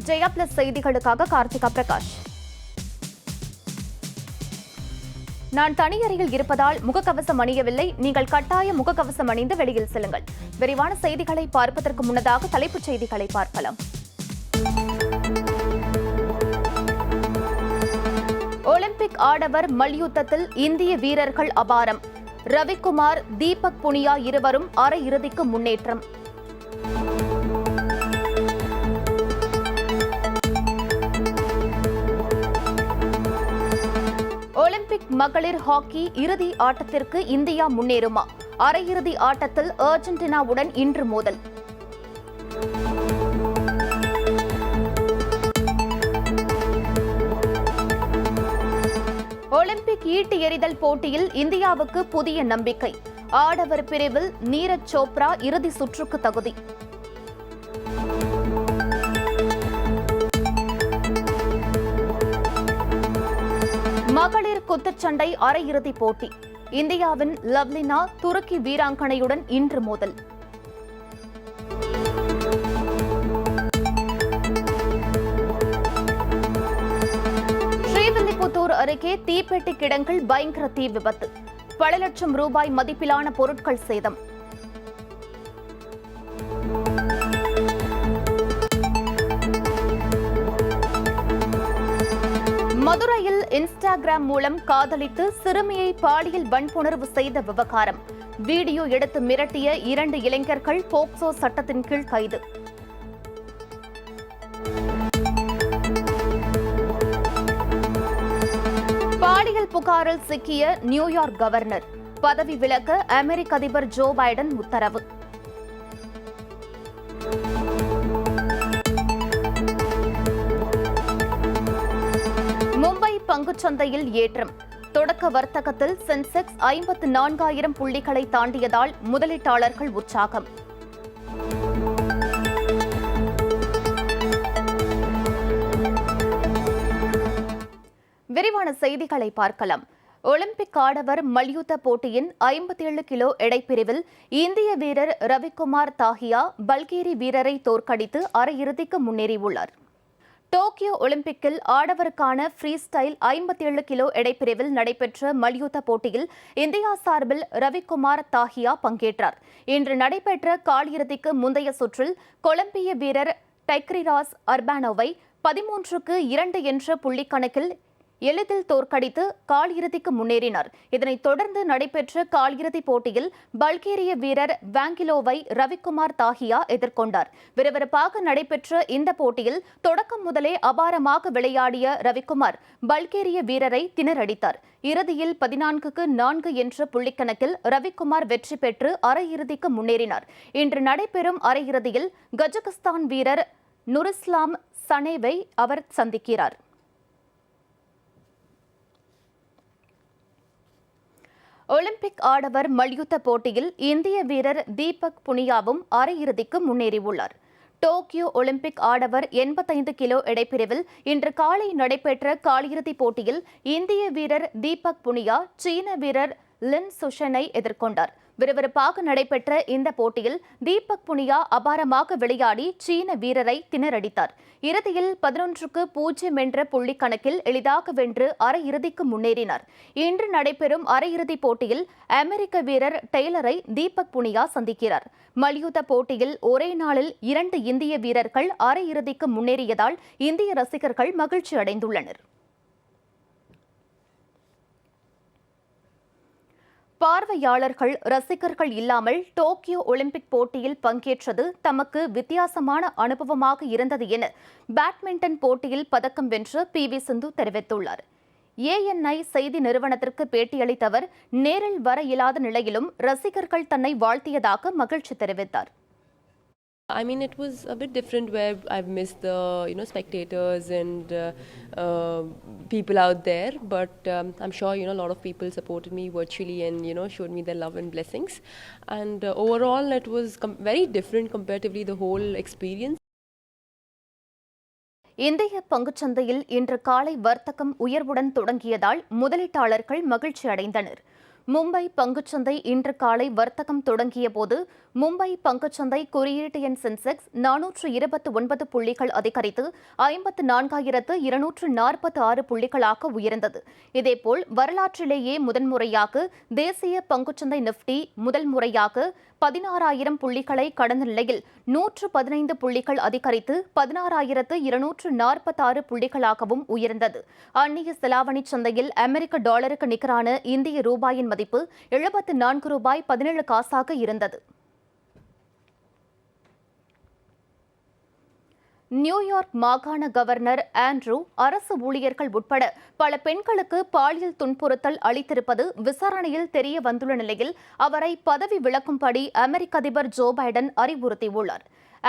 Jaya plus செய்திகளுக்காக கார்த்திகா பிரகாஷ். நான் தனியறையில் இருப்பதால் முகக்கவசம் அணியவில்லை. நீங்கள் கட்டாய முகக்கவசம் அணிந்து வெளியில் செல்லுங்கள். விரிவான செய்திகளை பார்ப்பதற்கு முன்னதாக தலைப்புச் செய்திகளை பார்க்கலாம். ஒலிம்பிக் ஆடவர் மல்யுத்தத்தில் இந்திய வீரர்கள் அபாரம். ரவிக்குமார், தீபக் புனியா இருவரும் அரையிறுதிக்கு முன்னேற்றம். ஒலிம்பிக் மகளிர் ஹாக்கி இறுதி ஆட்டத்திற்கு இந்தியா முன்னேறுமா? அரையிறுதி ஆட்டத்தில் அர்ஜென்டினாவுடன் இன்று மோதல். ஒலிம்பிக் ஈட்டி எறிதல் போட்டியில் இந்தியாவுக்கு புதிய நம்பிக்கை. ஆடவர் பிரிவில் நீரஜ் சோப்ரா இறுதி சுற்றுக்கு தகுதி. மகளிர் குத்துச்சண்டை அரையிறுதிப் போட்டி. இந்தியாவின் லவ்லினா துருக்கி வீராங்கனையுடன் இன்று மோதல். ஸ்ரீவில்லிபுத்தூர் அருகே தீப்பெட்டி கிடங்கில் பயங்கர தீ விபத்து. பல லட்சம் ரூபாய் மதிப்பிலான பொருட்கள் சேதம். மதுரையில் இன்ஸ்டாகிராம் மூலம் காதலித்து சிறுமியை பாலியல் வன்புணர்வு செய்த விவகாரம். வீடியோ எடுத்து மிரட்டிய 2 இளைஞர்கள் போக்சோ சட்டத்தின் கீழ் கைது. பாலியல் புகாரில் சிக்கிய நியூயார்க் கவர்னர். பதவி விலக அமெரிக்க அதிபர் ஜோ பைடன் உத்தரவு. மும்பை பங்குச்சந்தையில் ஏற்றம். தொடக்க வர்த்தகத்தில் சென்செக்ஸ் 54,000 புள்ளிகளை தாண்டியதால் முதலீட்டாளர்கள் உற்சாகம். விரிவான செய்திகளை பார்க்கலாம். ஒலிம்பிக் ஆடவர் மல்யுத்த போட்டியின் 57 கிலோ எடைப்பிரிவில் இந்திய வீரர் ரவிக்குமார் தாஹியா பல்கேரி வீரரை தோற்கடித்து அரையிறுதிக்கு முன்னேறியுள்ளார். டோக்கியோ ஒலிம்பிக்கில் ஆடவருக்கான ஃப்ரீ ஸ்டைல் 57 கிலோ எடைப்பிரிவில் நடைபெற்ற மல்யுத்த போட்டியில் இந்தியா சார்பில் ரவிக்குமார் தாஹியா பங்கேற்றார். இன்று நடைபெற்ற காலிறுதிக்கு முந்தைய சுற்றில் கொலம்பிய வீரர் டைக்ரிராஸ் அர்பானோவை 13-2 என்ற புள்ளிக்கணக்கில் எளிதில் தோற்கடித்து காலிறுதிக்கு முன்னேறினார். இதனைத் தொடர்ந்து நடைபெற்ற காலிறுதிப் போட்டியில் பல்கேரிய வீரர் வாங்கிலோவை ரவிக்குமார் தாஹியா எதிர்கொண்டார். விறுவிறுப்பாக நடைபெற்ற இந்த போட்டியில் தொடக்கம் முதலே அபாரமாக விளையாடிய ரவிக்குமார் பல்கேரிய வீரரை திணறடித்தார். இறுதியில் 14-4 என்ற புள்ளிக்கணக்கில் ரவிக்குமார் வெற்றி பெற்று அரையிறுதிக்கு முன்னேறினார். இன்று நடைபெறும் அரையிறுதியில் கஜகஸ்தான் வீரர் நுரிஸ்லாம் சனேவை அவர் சந்திக்கிறார். ஒலிம்பிக் ஆடவர் மல்யுத்த போட்டியில் இந்திய வீரர் தீபக் புனியாவும் அரையிறுதிக்கு முன்னேறியுள்ளார். டோக்கியோ ஒலிம்பிக் ஆடவர் 85 கிலோ எடைப்பிரிவில் இன்று காலை நடைபெற்ற காலிறுதிப் போட்டியில் இந்திய வீரர் தீபக் புனியா சீன வீரர் லின் சுஷனை எதிர்கொண்டார். விறுவிறுப்பாக நடைபெற்ற இந்த போட்டியில் தீபக் புனியா அபாரமாக விளையாடி சீன வீரரை திணறடித்தார். இறுதியில் 11-0 என்ற புள்ளிக்கணக்கில் எளிதாக வென்று அரையிறுதிக்கு முன்னேறினார். இன்று நடைபெறும் அரையிறுதிப் போட்டியில் அமெரிக்க வீரர் டெய்லரை தீபக் புனியா சந்திக்கிறார். மல்யுத்த போட்டியில் ஒரே நாளில் 2 இந்திய வீரர்கள் அரையிறுதிக்கு முன்னேறியதால் இந்திய ரசிகர்கள் மகிழ்ச்சி அடைந்துள்ளனர். பார்வையாளர்கள், ரசிகர்கள் இல்லாமல் டோக்கியோ ஒலிம்பிக் போட்டியில் பங்கேற்றது தமக்கு வித்தியாசமான அனுபவமாக இருந்தது என பேட்மிண்டன் போட்டியில் பதக்கம் வென்ற PV சிந்து தெரிவித்துள்ளார். ANI செய்தி நிறுவனத்திற்கு பேட்டியளித்த அவர் நேரில் வர இயலாத நிலையிலும் ரசிகர்கள் தன்னை வாழ்த்தியதாக மகிழ்ச்சி தெரிவித்தார். I mean, it was a bit different where I've missed the spectators and people out there, but I'm sure a lot of people supported me virtually and showed me their love and blessings, and overall it was very different comparatively the whole experience. இந்திய பங்குச்சந்தையில் இன்று காலை வர்த்தகம் உயர்வுடன் தொடங்கியதால் முதலீட்டாளர்கள் மகிழ்ச்சி அடைந்தனர். மும்பை பங்குச்சந்தை இன்று காலை வர்த்தகம் தொடங்கிய போது மும்பை பங்குச்சந்தை குறியீட்டு எண் சென்செக்ஸ் 429 புள்ளிகள் அதிகரித்து 54,246 புள்ளிகளாக உயர்ந்தது. இதேபோல் வரலாற்றிலேயே முதன்முறையாக தேசிய பங்குச்சந்தை நிப்டி முதல் முறையாக 16,000 புள்ளிகளை கடந்த நிலையில் 115 புள்ளிகள் அதிகரித்து 16,246 புள்ளிகளாகவும் உயர்ந்தது. அந்நிய செலாவணி சந்தையில் அமெரிக்க டாலருக்கு நிகரான இந்திய ரூபாயின் மதிப்பு 74 ரூபாய் 17 காசாக இருந்தது. நியூயார்க் மாகாண கவர்னர் ஆண்ட்ரூ அரசு ஊழியர்கள் உட்பட பல பெண்களுக்கு பாலியல் துன்புறுத்தல் அளித்திருப்பது விசாரணையில் தெரிய வந்துள்ள நிலையில் அவரை பதவி விலக்கும்படி அமெரிக்க அதிபர் ஜோ பைடன் அறிவுறுத்தியுள்ளார்.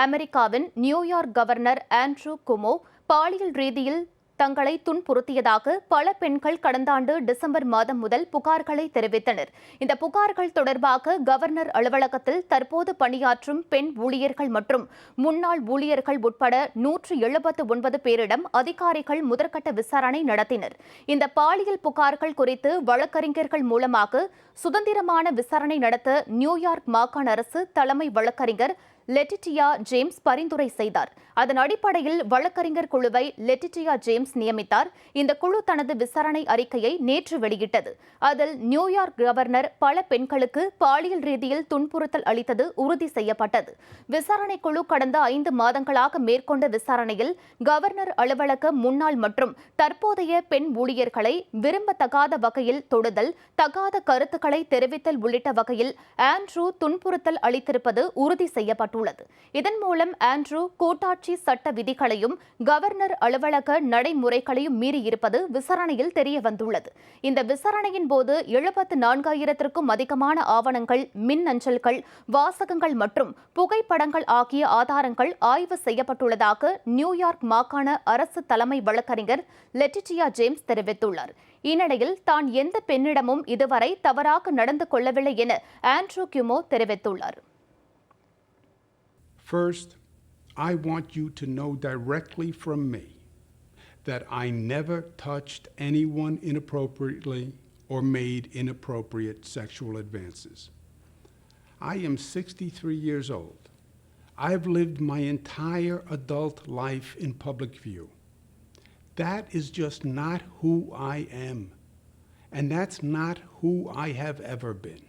அமெரிக்காவின் நியூயார்க் கவர்னர் ஆண்ட்ரூ குமோ பாலியல் ரீதியில் தங்களை துன்புறுத்தியதாக பல பெண்கள் கடந்த ஆண்டு டிசம்பர் மாதம் முதல் புகார்களை தெரிவித்தனர். இந்த புகார்கள் தொடர்பாக கவர்னர் அலுவலகத்தில் தற்போது பணியாற்றும் பெண் ஊழியர்கள் மற்றும் முன்னாள் ஊழியர்கள் உட்பட 179 பேரிடம் அதிகாரிகள் முதற்கட்ட விசாரணை நடத்தினர். இந்த பாலியல் புகார்கள் குறித்து வழக்கறிஞர்கள் மூலமாக சுதந்திரமான விசாரணை நடத்த நியூயார்க் மாகாண அரசு தலைமை வழக்கறிஞர் லெட்டிட்டியா ஜேம்ஸ் பரிந்துரை செய்தார். அதன் அடிப்படையில் வழக்கறிஞர் குழுவை லெட்டிட்டியா ஜேம்ஸ் நியமித்தார். இந்த குழு தனது விசாரணை அறிக்கையை நேற்று வெளியிட்டது. அதில் நியூயார்க் கவர்னர் பல பெண்களுக்கு பாலியல் ரீதியில் துன்புறுத்தல் அளித்தது உறுதி செய்யப்பட்டது. விசாரணை குழு கடந்த 5 மாதங்களாக மேற்கொண்ட விசாரணையில் கவர்னர் அலுவலக முன்னாள் மற்றும் தற்போதைய பெண் ஊழியர்களை விரும்பத்தகாத வகையில் தொடுதல், தகாத கருத்துக்களை தெரிவித்தல் உள்ளிட்ட வகையில் ஆண்ட்ரூ துன்புறுத்தல் அளித்திருப்பது உறுதி செய்யப்பட்டது. இதன் மூலம் ஆண்ட்ரூ கூட்டாட்சி சட்ட விதிகளையும் கவர்னர் அலுவலக நடைமுறைகளையும் மீறியிருப்பது விசாரணையில் தெரிய வந்துள்ளது. இந்த விசாரணையின் போது 74,000க்கும் அதிகமான ஆவணங்கள், மின் அஞ்சல்கள், வாசகங்கள் மற்றும் புகைப்படங்கள் ஆகிய ஆதாரங்கள் ஆய்வு செய்யப்பட்டுள்ளதாக நியூயார்க் மாகாண அரசு தலைமை வழக்கறிஞர் லெட்டிட்டியா ஜேம்ஸ் தெரிவித்துள்ளார். இந்நிலையில் தான் எந்த பெண்ணிடமும் இதுவரை தவறாக நடந்து கொள்ளவில்லை என ஆண்ட்ரூ குமோ தெரிவித்துள்ளார். First, I want you to know directly from me that I never touched anyone inappropriately or made inappropriate sexual advances. I am 63 years old. I have lived my entire adult life in public view. That is just not who I am, and that's not who I have ever been.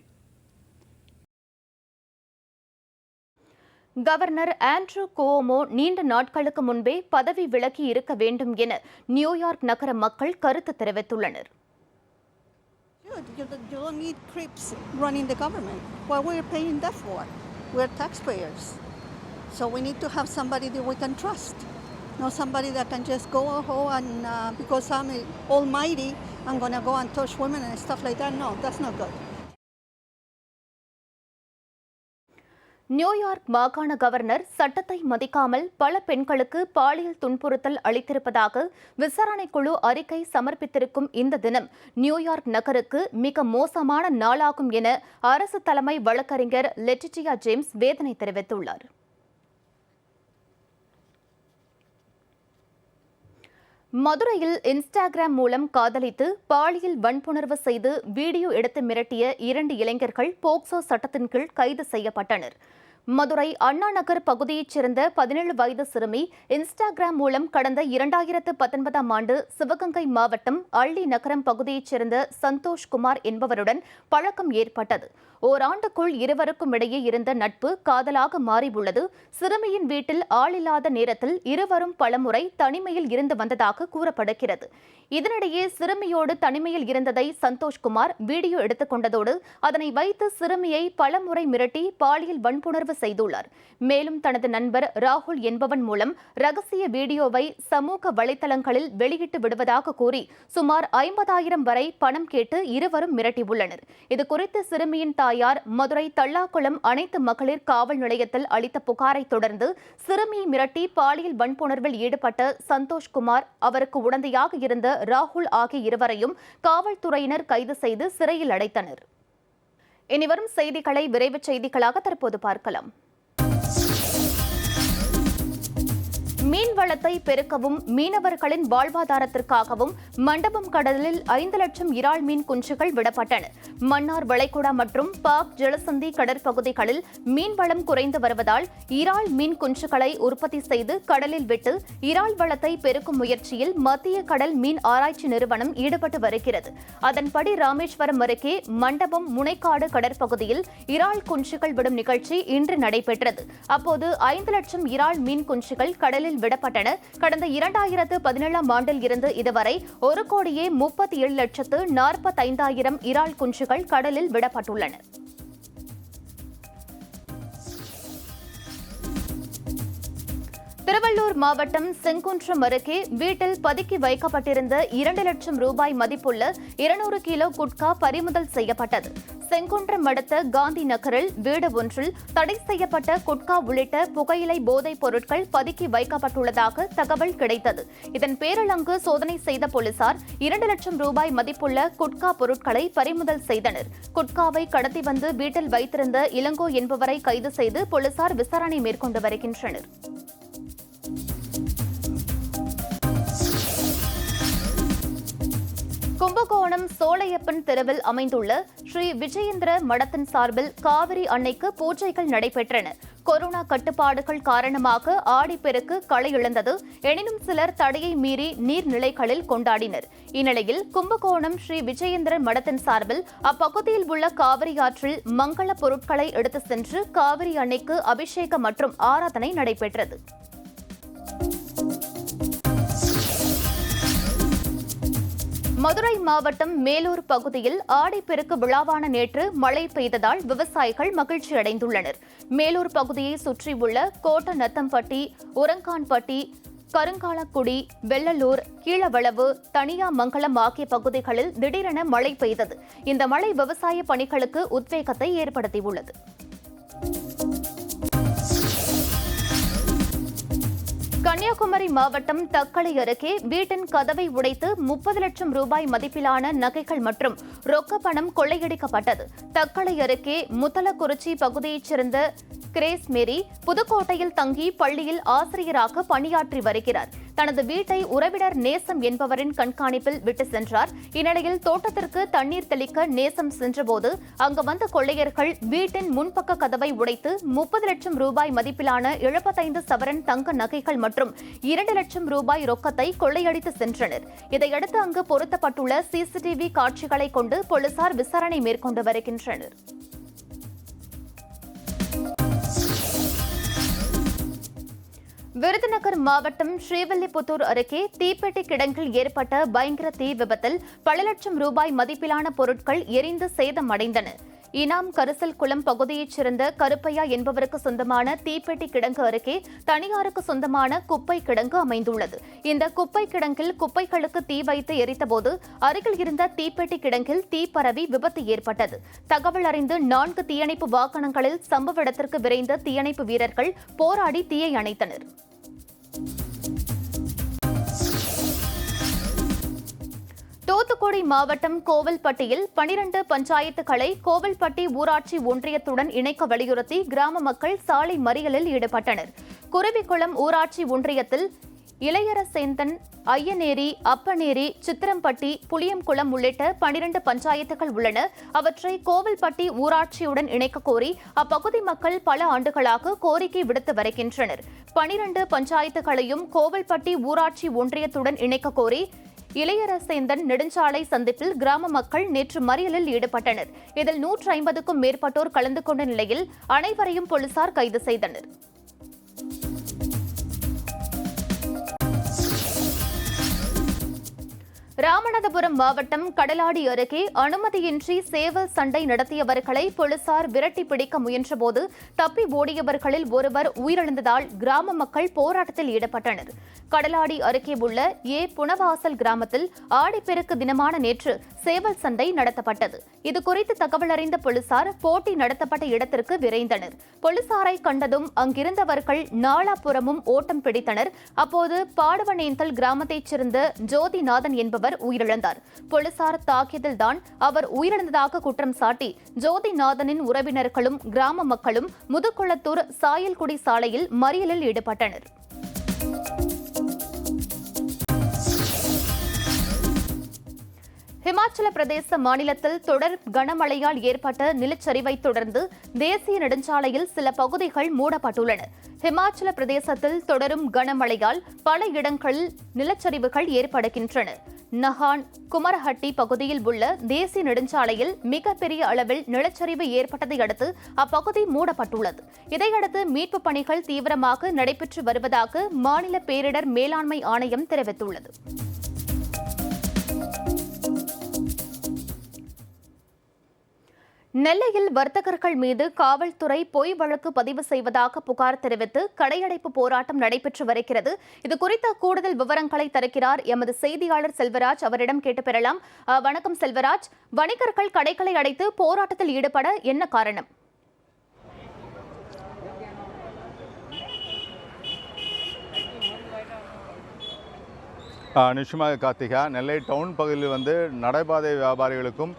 Governor Andrew Cuomo நீண்ட நாட்களுக்கு முன்பே பதவி விலகி இருக்க வேண்டும் என New York நகர மக்கள் கருத்து தெரிவித்துள்ளனர். You don't need creeps running the government. What we're paying that for? We're taxpayers. So we need to have somebody that we can trust. Not somebody that can just go and because I'm almighty, I'm going to go and touch women and stuff like that. No, that's not good. New York மாகாண governor சட்டத்தை மதிக்காமல் பல பெண்களுக்கு பாலியல் துன்புறுத்தல் அளித்திருப்பதாக விசாரணை குழு அறிக்கை சமர்ப்பித்திருக்கும் இந்த தினம் நியூயார்க் நகருக்கு மிக மோசமான நாளாகும் என அரசு தலைமை வழக்கறிஞர் லெட்டிட்டியா ஜேம்ஸ் வேதனை தெரிவித்துள்ளார். மதுரையில் இன்ஸ்டாகிராம் மூலம் காதலித்து பாலியல் வன்புணர்வு செய்து வீடியோ எடுத்து மிரட்டிய 2 இளைஞர்கள் போக்சோ சட்டத்தின் கீழ் கைது செய்யப்பட்டனர். மதுரை அண்ணா நகர் பகுதியைச் சேர்ந்த 17 வயது சிறுமி இன்ஸ்டாகிராம் மூலம் கடந்த 2019ஆம் ஆண்டு சிவகங்கை மாவட்டம் அள்ளி நகரம் பகுதியைச் சேர்ந்த சந்தோஷ்குமார் என்பவருடன் பழக்கம் ஏற்பட்டது. ஓராண்டுக்குள் இருவருக்கும் இடையே இருந்த நட்பு காதலாக மாறியுள்ளது. சிறுமியின் வீட்டில் ஆளில்லாத நேரத்தில் இருவரும் பலமுறை தனிமையில் இருந்து வந்ததாக கூறப்படுகிறது. இதனிடையே சிறுமியோடு தனிமையில் இருந்ததை சந்தோஷ்குமார் வீடியோ எடுத்துக் கொண்டதோடு அதனை வைத்து சிறுமியை பலமுறை மிரட்டி பாலியல் வன்புணர்வு செய்துள்ளார். மேலும் தனது நண்பர் ராகுல் என்பவன் மூலம் ரகசிய வீடியோவை சமூக வலைதளங்களில் வெளியிட்டு விடுவதாக கூறி சுமார் 50,000 வரை பணம் கேட்டு இருவரும் மிரட்டியுள்ளனர். இதுகுறித்து சிறுமியின் தாயார் மதுரை தல்லாக்குளம் அனைத்து மகளிர் காவல் நிலையத்தில் அளித்த புகாரை தொடர்ந்து சிறுமியை மிரட்டி பாலியல் வன்புணர்வில் ஈடுபட்ட சந்தோஷ்குமார், அவருக்கு உடந்தையாக இருந்த ராகுல் ஆகிய இருவரையும் காவல்துறையினர் கைது செய்து சிறையில் அடைத்தனர். இனிவரும் செய்திகளை விரைவு செய்திகளாக தற்போது பார்க்கலாம். மீன் வளத்தை பெருக்கவும் மீனவர்களின் வாழ்வாதாரத்திற்காகவும் மண்டபம் கடலில் 5 லட்சம் இறால் மீன் குஞ்சுகள் விடப்பட்டன. மன்னார் வளைகுடா மற்றும் பாக் ஜலசந்தி கடற்பகுதிகளில் மீன்வளம் குறைந்து வருவதால் இறால் மீன் குஞ்சுகளை உற்பத்தி செய்து கடலில் விட்டு இறால் வளத்தை பெருக்கும் முயற்சியில் மத்திய கடல் மீன் ஆராய்ச்சி நிறுவனம் ஈடுபட்டு வருகிறது. அதன்படி ராமேஸ்வரம் அருகே மண்டபம் முனைக்காடு கடற்பகுதியில் இறால் குஞ்சுகள் விடும் நிகழ்ச்சி இன்று நடைபெற்றது. அப்போது 5 லட்சம் இறால் மீன் குஞ்சுகள் கடலில் விடப்பட்டன. கடந்த 2017ஆம் ஆண்டில் இருந்து இதுவரை 1,37,45,000 இறால் குஞ்சுகள் கடலில் விடப்பட்டுள்ளன. திருவள்ளூர் மாவட்டம் செங்குன்றம் அருகே வீட்டில் பதுக்கி வைக்கப்பட்டிருந்த 2 லட்சம் ரூபாய் மதிப்புள்ள 200 கிலோ குட்கா பறிமுதல் செய்யப்பட்டது. செங்குன்றம் அடுத்த காந்தி நகரில் வீடு ஒன்றில் தடை செய்யப்பட்ட குட்கா உள்ளிட்ட புகையிலை போதைப் பொருட்கள் பதுக்கி வைக்கப்பட்டுள்ளதாக தகவல் கிடைத்தது. இதன் பேரில் அங்கு சோதனை செய்த போலீசார் 2 லட்சம் ரூபாய் மதிப்புள்ள குட்கா பொருட்களை பறிமுதல் செய்தனர். குட்காவை கடத்தி வந்து வீட்டில் வைத்திருந்த இளங்கோ என்பவரை கைது செய்து போலீசார் விசாரணை மேற்கொண்டு வருகின்றனர். கும்பகோணம் சோலையப்பன் தெருவில் அமைந்துள்ள ஸ்ரீ விஜயேந்திர மடத்தின் சார்பில் காவிரி அன்னைக்கு பூஜைகள் நடைபெற்றன. கொரோனா கட்டுப்பாடுகள் காரணமாக ஆடிப்பெருக்கு களை இழந்தது. எனினும் சிலர் தடையை மீறி நீர்நிலைகளில் கொண்டாடினர். இந்நிலையில் கும்பகோணம் ஸ்ரீ விஜயேந்திர மடத்தின் சார்பில் அப்பகுதியில் உள்ள காவிரி ஆற்றில் மங்கள பொருட்களை எடுத்து சென்று காவிரி அன்னைக்கு அபிஷேகம் மற்றும் ஆராதனை நடைபெற்றது. மதுரை மாவட்டம் மேலூர் பகுதியில் ஆடிப்பெருக்கு விழாவான நேற்று மழை பெய்ததால் விவசாயிகள் மகிழ்ச்சி அடைந்துள்ளனர். மேலூர் பகுதியை சுற்றியுள்ள கோட்டநத்தம்பட்டி, உரங்கான்பட்டி, கருங்காலக்குடி, வெள்ளலூர், கீழவளவு, தனியாமங்கலம் ஆகிய பகுதிகளில் திடீரென மழை பெய்தது. இந்த மழை விவசாய பணிகளுக்கு உத்வேகத்தை ஏற்படுத்தியுள்ளது. கன்னியாகுமரி மாவட்டம் தக்கலை அருகே வீட்டின் கதவை உடைத்து 30 லட்சம் ரூபாய் மதிப்பிலான நகைகள் மற்றும் ரொக்க பணம் கொள்ளையடிக்கப்பட்டது. தக்கலை அருகே முத்தலக்குறிச்சி பகுதியைச் சேர்ந்த கிரேஸ் மேரி புதுக்கோட்டையில் தங்கி பள்ளியில் ஆசிரியராக பணியாற்றி வருகிறார். தனது வீட்டை உறவினர் நேசம் என்பவரின் கண்காணிப்பில் விட்டு சென்றார். இந்நிலையில் தோட்டத்திற்கு தண்ணீர் தெளிக்க நேசம் சென்றபோது அங்கு வந்த கொள்ளையர்கள் வீட்டின் முன்பக்க கதவை உடைத்து 30 லட்சம் ரூபாய் மதிப்பிலான 75 சவரன் தங்க நகைகள் மற்றும் 2 லட்சம் ரூபாய் ரொக்கத்தை கொள்ளையடித்து சென்றனர். இதையடுத்து அங்கு பொருத்தப்பட்டுள்ள சிசிடிவி காட்சிகளை கொண்டு போலீசார் விசாரணை மேற்கொண்டு வருகின்றனர். விருதுநகர் மாவட்டம் ஸ்ரீவில்லிபுத்தூர் அருகே தீப்பெட்டி கிடங்கில் ஏற்பட்ட பயங்கர தீ விபத்தில் பல லட்சம் ரூபாய் மதிப்பிலான பொருட்கள் எரிந்து சேதமடைந்தன. இனாம் கரிசல் குளம் பகுதியைச் சேர்ந்த கருப்பையா என்பவருக்கு சொந்தமான தீப்பெட்டி கிடங்கு அருகே தனியாருக்கு சொந்தமான குப்பை கிடங்கு அமைந்துள்ளது. இந்த குப்பை கிடங்கில் குப்பைகளுக்கு தீ வைத்து எரித்தபோது அருகில் இருந்த தீப்பெட்டி கிடங்கில் தீ பரவி விபத்து ஏற்பட்டது. தகவல் அறிந்து 4 தீயணைப்பு வாகனங்களில் சம்பவ இடத்திற்கு விரைந்த தீயணைப்பு வீரர்கள் போராடி தீயை அணைத்தனர். தூத்துக்குடி மாவட்டம் கோவில்பட்டியில் 12 பஞ்சாயத்துகளை கோவில்பட்டி ஊராட்சி ஒன்றியத்துடன் இணைக்க வலியுறுத்தி கிராம மக்கள் சாலை மறியலில் ஈடுபட்டனர். குருவிக்குளம் ஊராட்சி ஒன்றியத்தில் இளையரசேந்தன், ஐயனேரி, அப்பனேரி, சித்திரம்பட்டி, புளியங்குளம் உள்ளிட்ட 12 பஞ்சாயத்துகள் உள்ளன. அவற்றை கோவில்பட்டி ஊராட்சியுடன் இணைக்க கோரி அப்பகுதி மக்கள் பல ஆண்டுகளாக கோரிக்கை விடுத்து வருகின்றனர். 12 பஞ்சாயத்துகளையும் கோவில்பட்டி ஊராட்சி ஒன்றியத்துடன் இணைக்க கோரி இளையரசேந்தன் நெடுஞ்சாலை சந்திப்பில் கிராம மக்கள் நேற்று மறியலில் ஈடுபட்டனர். இதில் 150க்கும் மேற்பட்டோர் கலந்து கொண்ட நிலையில் அனைவரையும் போலீசார் கைது செய்தனர். ராமநாதபுரம் மாவட்டம் கடலாடி அருகே அனுமதியின்றி சேவல் சண்டை நடத்தியவர்களை போலீசார் விரட்டி பிடிக்க முயன்றபோது தப்பி ஓடியவர்களில் ஒருவர் உயிரிழந்ததால் கிராம மக்கள் போராட்டத்தில் ஈடுபட்டனர். கடலாடி அருகே உள்ள புனவாசல் கிராமத்தில் ஆடிப்பெருக்கு தினமான நேற்று சேவல் சண்டை நடத்தப்பட்டது. இதுகுறித்து தகவல் அறிந்த போலீசார் போட்டி நடத்தப்பட்ட இடத்திற்கு விரைந்தனர். போலீசாரை கண்டதும் அங்கிருந்தவர்கள் நாலாபுரமும் ஓட்டம் பிடித்தனர். அப்போது பாடுவனேந்தல் கிராமத்தைச் சேர்ந்த ஜோதிநாதன் என்பவர் உயிரிழந்தார். போலீசார் தாக்கியதில்தான் அவர் உயிரிழந்ததாக குற்றம் சாட்டி ஜோதிநாதனின் உறவினர்களும் கிராம மக்களும் முதுகுளத்தூர் சாயல்குடி சாலையில் மறியலில் ஈடுபட்டனர். ஹிமாச்சல பிரதேச மாநிலத்தில் தொடர் கனமழையால் ஏற்பட்ட நிலச்சரிவை தொடர்ந்து தேசிய நெடுஞ்சாலையில் சில பகுதிகள் மூடப்பட்டுள்ளன. ஹிமாச்சல பிரதேசத்தில் தொடரும் கனமழையால் பல இடங்களில் நிலச்சரிவுகள் ஏற்படுகின்றன. நஹான் குமரஹட்டி பகுதியில் உள்ள தேசிய நெடுஞ்சாலையில் மிகப்பெரிய அளவில் நிலச்சரிவு ஏற்பட்டதை அடுத்து அப்பகுதி மூடப்பட்டுள்ளது. இதையடுத்து மீட்புப் பணிகள் தீவிரமாக நடைபெற்று வருவதாக மாநில பேரிடர் மேலாண்மை ஆணையம் தெரிவித்துள்ளது. நெல்லையில் வர்த்தகர்கள் மீது காவல்துறை பொய் வழக்கு பதிவு செய்வதாக புகார் தெரிவித்து கடையடைப்பு போராட்டம் நடைபெற்று வருகிறது. இதுகுறித்த கூடுதல் விவரங்களை தருகிறார் எமது செய்தியாளர் செல்வராஜ். அவரிடம் கேட்டு பெறலாம். வணக்கம் செல்வராஜ். வணிகர்கள் கடைகளை அடைத்து போராட்டத்தில் ஈடுபட என்ன காரணம்? நிச்சயமாக கார்த்திகா, நெல்லை டவுன் பகுதியில் நடைபாதை வியாபாரிகளுக்கும்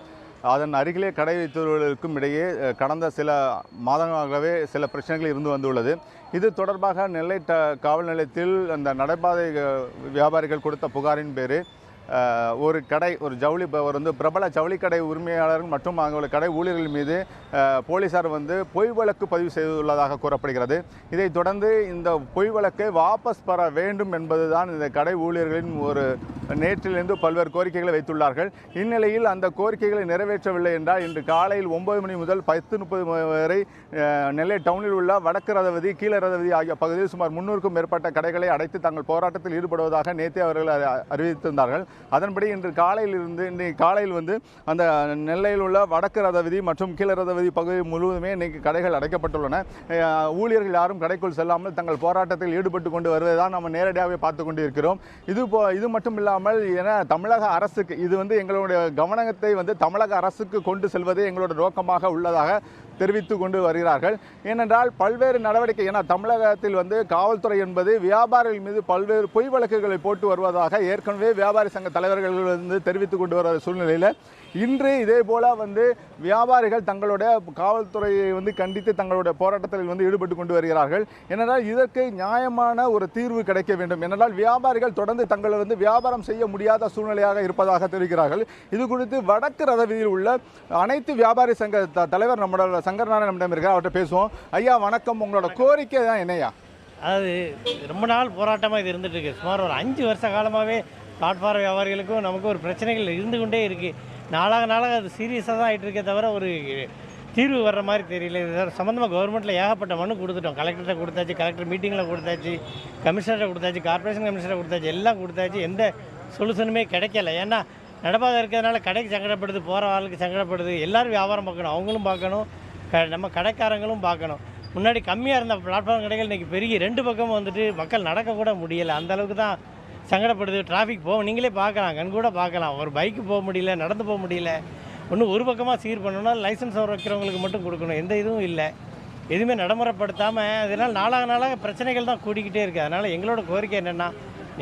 அதன் அருகிலே கடை வைத்தவர்களுக்கும் இடையே கடந்த சில மாதங்களாகவே சில பிரச்சனைகள் இருந்து வந்துள்ளது. இது தொடர்பாக நெல்லை காவல் நிலையத்தில் அந்த நடைபாதை வியாபாரிகள் கொடுத்த புகாரின் பேர் ஒரு கடை, ஒரு ஜவுளி பிரபல ஜவுளி கடை உரிமையாளர்கள் மற்றும் அவங்களுடைய கடை ஊழியர்கள் மீது போலீசார் பொய் வழக்கு பதிவு செய்துள்ளதாக கூறப்படுகிறது. இதைத் தொடர்ந்து இந்த பொய் வழக்கை வாபஸ் பெற வேண்டும் என்பதுதான் இந்த கடை ஊழியர்களின் ஒரு நேற்றிலிருந்து பல்வேறு கோரிக்கைகளை வைத்துள்ளார்கள். இந்நிலையில் அந்த கோரிக்கைகளை நிறைவேற்றவில்லை என்றால் இன்று காலையில் 9 மணி முதல் 10:30 வரை நெல்லை டவுனில் உள்ள வடக்கு ரதவதி, கீழ ரதவதி ஆகிய பகுதியில் சுமார் 300க்கும் மேற்பட்ட கடைகளை அடைத்து தங்கள் போராட்டத்தில் ஈடுபடுவதாக நேற்றே அவர்கள் அறிவித்திருந்தார்கள். அதன்படி இன்று காலையில் அந்த நெல்லையில் உள்ள வடக்கு ரதவதி மற்றும் கீழ ரதவதி பகுதி முழுவதுமே இன்னைக்கு கடைகள் அடைக்கப்பட்டுள்ளன. ஊழியர்கள் யாரும் கடைக்குள் செல்லாமல் தங்கள் போராட்டத்தில் ஈடுபட்டு கொண்டு வருவதுதான் நம்ம நேரடியாகவே பார்த்து கொண்டு இருக்கிறோம். இது மட்டும் இல்லாமல் தமிழக அரசுக்கு இது எங்களுடைய கவனத்தை தமிழக அரசுக்கு கொண்டு செல்வதே எங்களோட நோக்கமாக உள்ளதாக தெரிவித்து கொண்டு வருகிறார்கள். ஏனென்றால் பல்வேறு நடவடிக்கை, ஏன்னா தமிழகத்தில் காவல்துறை என்பது வியாபாரிகள் மீது பல்வேறு பொய் வழக்குகளை போட்டு வருவதாக ஏற்கனவே வியாபாரி சங்க தலைவர்கள் தெரிவித்து கொண்டு வர சூழ்நிலையில் இன்று இதே போல வியாபாரிகள் தங்களுடைய காவல்துறையை கண்டித்து தங்களுடைய போராட்டத்தில் ஈடுபட்டு கொண்டு வருகிறார்கள். ஏனென்றால் இதற்கு நியாயமான ஒரு தீர்வு கிடைக்க வேண்டும். ஏனென்றால் வியாபாரிகள் தொடர்ந்து தங்களை வியாபாரம் செய்ய முடியாத சூழ்நிலையாக இருப்பதாக தெரிவிக்கிறார்கள். இது குறித்து வடக்கு ரதவீதியில் உள்ள அனைத்து வியாபாரி சங்க தலைவர் நம்மளோட சங்கரநாராயணன் நம்மிடம் இருக்கிறார். அவர்கிட்ட பேசுவோம். ஐயா வணக்கம், உங்களோட கோரிக்கை தான் என்னையா? அதாவது ரொம்ப நாள் போராட்டமாக இது இருந்துட்டு இருக்கு. சுமார் ஒரு 5 வருஷ காலமாகவே பிளாட்ஃபார்ம் வியாபாரிகளுக்கும் நமக்கு ஒரு பிரச்சனைகள் இருந்து கொண்டே இருக்குது. நாளாக அது சீரியஸாக தான் ஆகிட்டு இருக்கே தவிர ஒரு தீர்வு வர்ற மாதிரி தெரியல. இது சம்மந்தமாக கவர்மெண்ட்டில் ஏகப்பட்ட மனு கொடுத்துட்டோம். கலெக்டர்கிட்ட கொடுத்தாச்சு, கலெக்டர் மீட்டிங்கில் கொடுத்தாச்சு, கமிஷனர்கிட்ட கொடுத்தாச்சு, கார்பரேஷன் கமிஷனரை கொடுத்தாச்சு, எல்லாம் கொடுத்தாச்சு. எந்த சொல்யூஷனுமே கிடைக்கல. ஏன்னா நடப்பாக இருக்கிறதுனால கடைக்கு சங்கடப்படுது, போகிற ஆளுக்கு சங்கடப்படுது. எல்லோரும் வியாபாரம் பார்க்கணும், அவங்களும் பார்க்கணும், நம்ம கடைக்காரங்களும் பார்க்கணும். முன்னாடி கம்மியாக இருந்த பிளாட்ஃபார்ம் கடைகள் இன்றைக்கி பெருகி 2 பக்கமும் மக்கள் நடக்கக்கூட முடியலை. அந்தளவுக்கு தான் சங்கடப்படுது. டிராஃபிக் நீங்களே பார்க்கலாம், கண்கூட பார்க்கலாம். ஒரு பைக்கு போக முடியல, நடந்து போக முடியல. ஒரு பக்கமாக சீர் பண்ணணும்னா லைசன்ஸ் வைக்கிறவங்களுக்கு மட்டும் கொடுக்கணும். எந்த இதுவும் இல்லை, எதுவுமே நடைமுறைப்படுத்தாமல் அதனால் நாளாக பிரச்சனைகள் தான் கூடிக்கிட்டே இருக்குது. அதனால் எங்களோட கோரிக்கை என்னென்னா,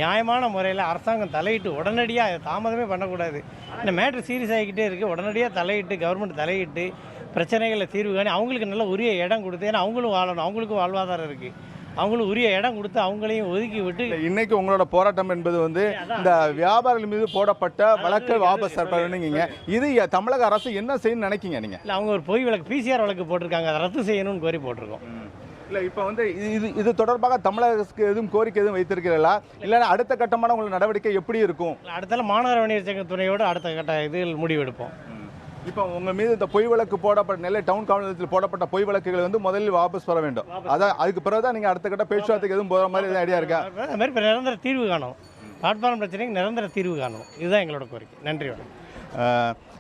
நியாயமான முறையில் அரசாங்கம் தலையிட்டு உடனடியாக தாமதமே பண்ணக்கூடாது. இந்த மேட்ரு சீரியஸ் ஆகிக்கிட்டே இருக்குது. உடனடியாக தலையிட்டு கவர்மெண்ட் தலையிட்டு பிரச்சனைகளை தீர்வு காணி அவங்களுக்கு நல்ல உரிய இடம் கொடுத்து, ஏன்னா அவங்களும் வாழணும், அவங்களுக்கும் வாழ்வாதாரம் இருக்குது. அவங்களும் உரிய இடம் கொடுத்து அவங்களையும் ஒதுக்கி விட்டு இன்னைக்கு உங்களோட போராட்டம் என்பது இந்த வியாபாரிகள் மீது போடப்பட்ட வழக்கை வாபஸ் பெறணுங்க. இது தமிழக அரசு என்ன செய்யணும்னு நினைக்கிங்க நீங்க? இல்லை, அவங்க ஒரு பொய் வழக்கு பிசிஆர் வழக்கு போட்டிருக்காங்க, அதை ரத்து செய்யணும்னு கோரி போட்டிருக்கோம். இல்லை, இப்போ இது தொடர்பாக தமிழக அரசுக்கு எதுவும் கோரிக்கை எதுவும் வைத்திருக்கிறீர்களா? இல்லைன்னா அடுத்த கட்டமான உங்களோட நடவடிக்கை எப்படி இருக்கும்? அடுத்தால மாநகர வணிகர் சங்க துணையோடு அடுத்த கட்ட இதில் முடிவெடுப்போம். இப்போ உங்கள் மீது இந்த பொய் வழக்கு போடப்பட்ட நெல்லை டவுன் காவல் நிலையத்தில் போடப்பட்ட பொய் வழக்குகளை முதலில் வாபஸ் பெற வேண்டும். அதான் அதுக்கு பிறகு தான் நீங்கள் அடுத்த கட்ட பேச்சுவார்த்தைக்கு எதுவும் போகிற மாதிரி எதுவும் ஐடியா இருக்கா? அது மாதிரி இப்போ நிரந்தர தீர்வு காணும், பிளாட்ஃபார்ம் பிரச்சனைக்கு நிரந்தர தீர்வு காணும். இதுதான் எங்களோட கோரிக்கை. நன்றி.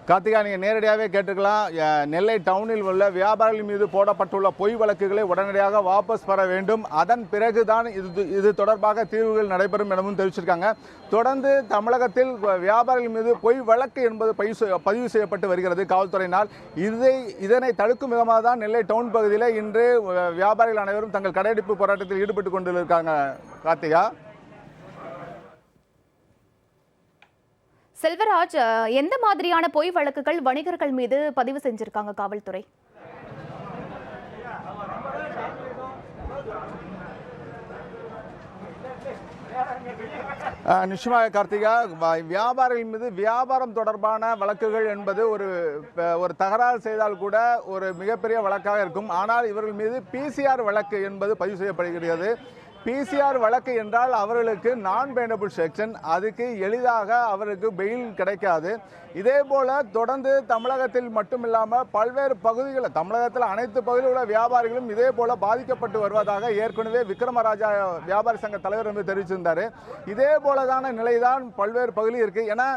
கார்த்திகா, நீங்கள் நேரடியாகவே கேட்டுக்கலாம். நெல்லை டவுனில் உள்ள வியாபாரிகள் மீது போடப்பட்டுள்ள பொய் வழக்குகளை உடனடியாக வாபஸ் பெற வேண்டும். அதன் பிறகுதான் இது தொடர்பாக தீர்வுகள் நடைபெறும் எனவும் தெரிவிச்சிருக்காங்க. தொடர்ந்து தமிழகத்தில் வியாபாரிகள் மீது பொய் வழக்கு என்பது பதிவு செய்யப்பட்டு வருகிறது காவல்துறையினால். இதனை தடுக்கும் விதமாக தான் நெல்லை டவுன் பகுதியில் இன்று வியாபாரிகள் அனைவரும் தங்கள் கடையடைப்பு போராட்டத்தில் ஈடுபட்டு கொண்டிருக்காங்க. கார்த்திகா. செல்வராஜ், எந்த மாதிரியான பொய் வழக்குகள் வணிகர்கள் மீது பதிவு செஞ்சிருக்காங்க காவல்துறை? நிச்சயமாக கார்த்திகா, வியாபாரிகள் மீது வியாபாரம் தொடர்பான வழக்குகள் என்பது ஒரு தகராறு செய்தால் கூட ஒரு மிகப்பெரிய வழக்காக இருக்கும். ஆனால் இவர்கள் மீது பிசிஆர் வழக்கு என்பது பதிவு செய்யப்படுகிறது. பிசிஆர் வழக்கு என்றால் அவர்களுக்கு நான் பெயிலபிள் செக்ஷன், அதுக்கு எளிதாக அவருக்கு பெயில் கிடைக்காது. இதே போல தொடர்ந்து தமிழகத்தில் மட்டுமில்லாமல் பல்வேறு பகுதிகளில், தமிழகத்தில் அனைத்து பகுதியில் உள்ள வியாபாரிகளும் இதே போல பாதிக்கப்பட்டு வருவதாக ஏற்கனவே விக்ரமராஜா வியாபாரி சங்க தலைவர் என்று தெரிவித்திருந்தார். இதே போலதான நிலைதான் பல்வேறு பகுதியில் இருக்கு. ஏன்னா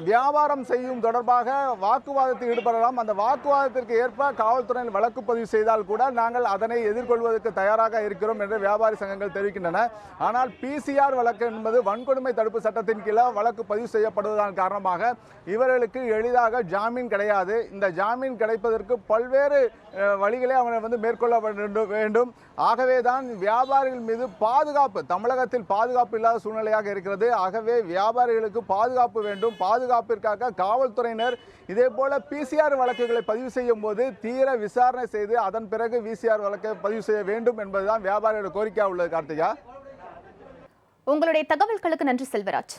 வியாபாரம் செய்யும் தொடர்பாக வாக்குவாதத்தில் ஈடுபடலாம். அந்த வாக்குவாதத்திற்கு ஏற்ப காவல்துறையில் வழக்கு பதிவு செய்தால் கூட நாங்கள் அதனை எதிர்கொள்வதற்கு தயாராக இருக்கிறோம் என்று வியாபாரி சங்கங்கள் தெரிவிக்கின்றன. ஆனால் பிசிஆர் வழக்கு என்பது வன்கொடுமை தடுப்பு சட்டத்தின் கீழே வழக்கு பதிவு செய்யப்படுவதன் காரணமாக இவர்களுக்கு எளிதாக ஜாமீன் கிடையாது. இந்த ஜாமீன் கிடைப்பதற்கு பல்வேறு வழிகளை அவங்க மேற்கொள்ள வேண்டும். ஆகவே தான் வியாபாரிகள் மீது பாதுகாப்பு, தமிழகத்தில் பாதுகாப்பு இல்லாத சூழ்நிலையாக இருக்கிறது. ஆகவே வியாபாரிகளுக்கு பாதுகாப்பு வேண்டும். பாதுகாப்பிற்காக காவல்துறையினர் இதே போல பிசிஆர் வழக்குகளை பதிவு செய்யும் போது தீர விசாரணை செய்து அதன் பிறகு விசிஆர் வழக்கை பதிவு செய்ய வேண்டும் என்பதுதான் வியாபாரிகளோட கோரிக்கையாக உள்ளது. கார்த்திகா, உங்களுடைய தகவல்களுக்கு நன்றி செல்வராஜ்.